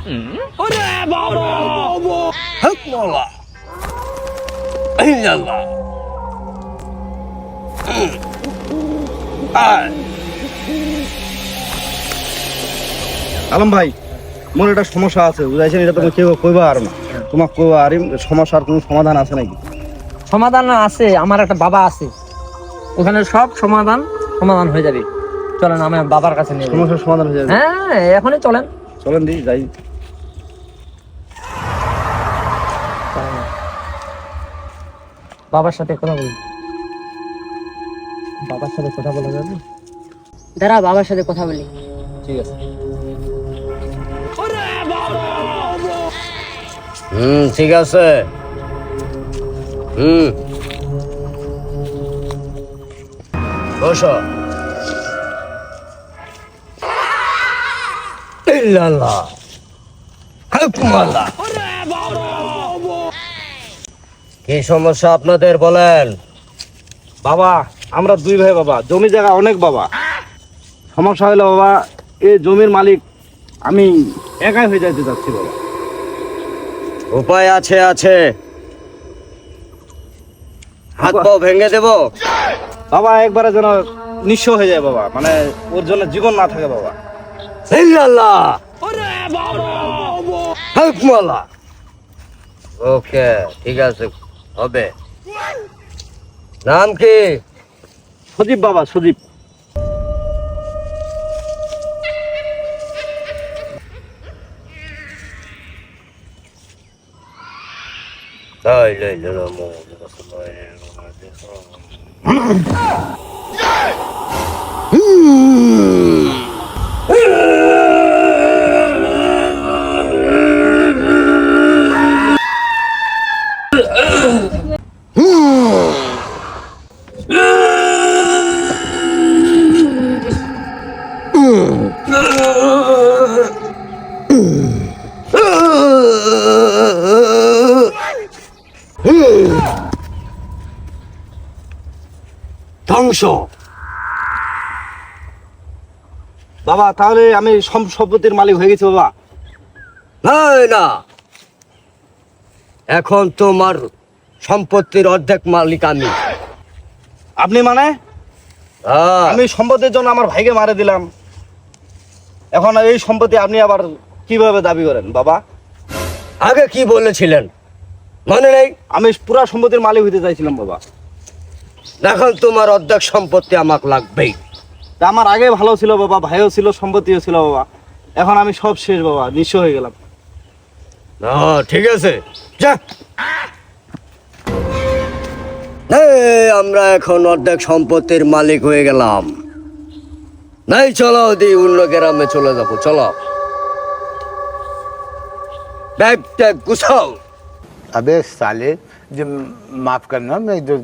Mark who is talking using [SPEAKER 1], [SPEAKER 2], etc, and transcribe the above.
[SPEAKER 1] আলম ভাই, মোর একটা সমস্যা আছে, বুঝাইছেন? এটা তুমি কেউ কইবা আর না, তোমার কইবা আর সমস্যার কোনো সমাধান আছে নাকি?
[SPEAKER 2] সমাধান আছে, আমার একটা বাবা আছে, ওখানে সব সমাধান হয়ে যাবে। চলেন আমি বাবার কাছে নিয়ে যাই।
[SPEAKER 1] সমস্যার সমাধান হয়ে যাবে?
[SPEAKER 2] হ্যাঁ, এখনই চলেন।
[SPEAKER 1] চলেন দি যাই।
[SPEAKER 2] বাবার সাথে কথা বলি। বাবার সাথে কথা বলা যাবে? দাঁড়া, বাবার সাথে কথা বলি।
[SPEAKER 1] ঠিক আছে।
[SPEAKER 3] ঠিক আছে। বসো। ইল্লাল্লাহ, হুকুমাল্লাহ। কি সমস্যা আপনাদের বলেন?
[SPEAKER 1] বাবা, আমরা দুই ভাই বাবা, জমি জায়গা অনেক বাবা। সমস্যা হলো বাবা, এই জমির মালিক আমি একাই হয়ে যাইতে চাচ্ছি বাবা।
[SPEAKER 3] উপায় আছে, হাত পাও ভেঙে দেব
[SPEAKER 1] বাবা, একবারে যেন নিঃস্ব হয়ে যায় বাবা, মানে ওর জন্য জীবন না থাকে বাবা।
[SPEAKER 3] ইল্লাল্লাহ, হুকুমাল্লাহ। ওকে, ঠিক আছে, হবে। নাম কি?
[SPEAKER 1] সজীব বাবা, সজীব।
[SPEAKER 3] ধ্বংস।
[SPEAKER 1] বাবা, তাহলে আমি সম্পত্তির মালিক হয়ে গেছি বাবা?
[SPEAKER 3] না, এখন তোমার সম্পত্তির অর্ধেক মালিক আমি।
[SPEAKER 1] আপনি মানে? আমি সম্পত্তির জন্য আমার ভাইকে মারে দিলাম, এখন এই সম্পত্তি আপনি আবার কিভাবে দাবি করেন বাবা?
[SPEAKER 3] আগে কি বলেছিলেন মনে নেই?
[SPEAKER 1] আমি পুরা সম্পত্তির মালিক হইতে চাইছিলাম বাবা।
[SPEAKER 3] এখন তোমার অর্ধেক সম্পত্তি আমাকে লাগবেই।
[SPEAKER 1] তা আমার আগে ভালো ছিল বাবা, ভাইও ছিল, সম্পত্তিও ছিল বাবা, এখন আমি সব শেষ বাবা, নিঃস্ব হয়ে গেলাম।
[SPEAKER 3] ঠিক আছে, যা। আমরা এখন অর্ধেক সম্পত্তির মালিক হয়ে গেলাম। নাই, চলো দি অন্য গ্রামে চলে যাবো, চলো। बैग टैग गुसाओ।
[SPEAKER 4] अबे साले, जब माफ करना, मैं इधर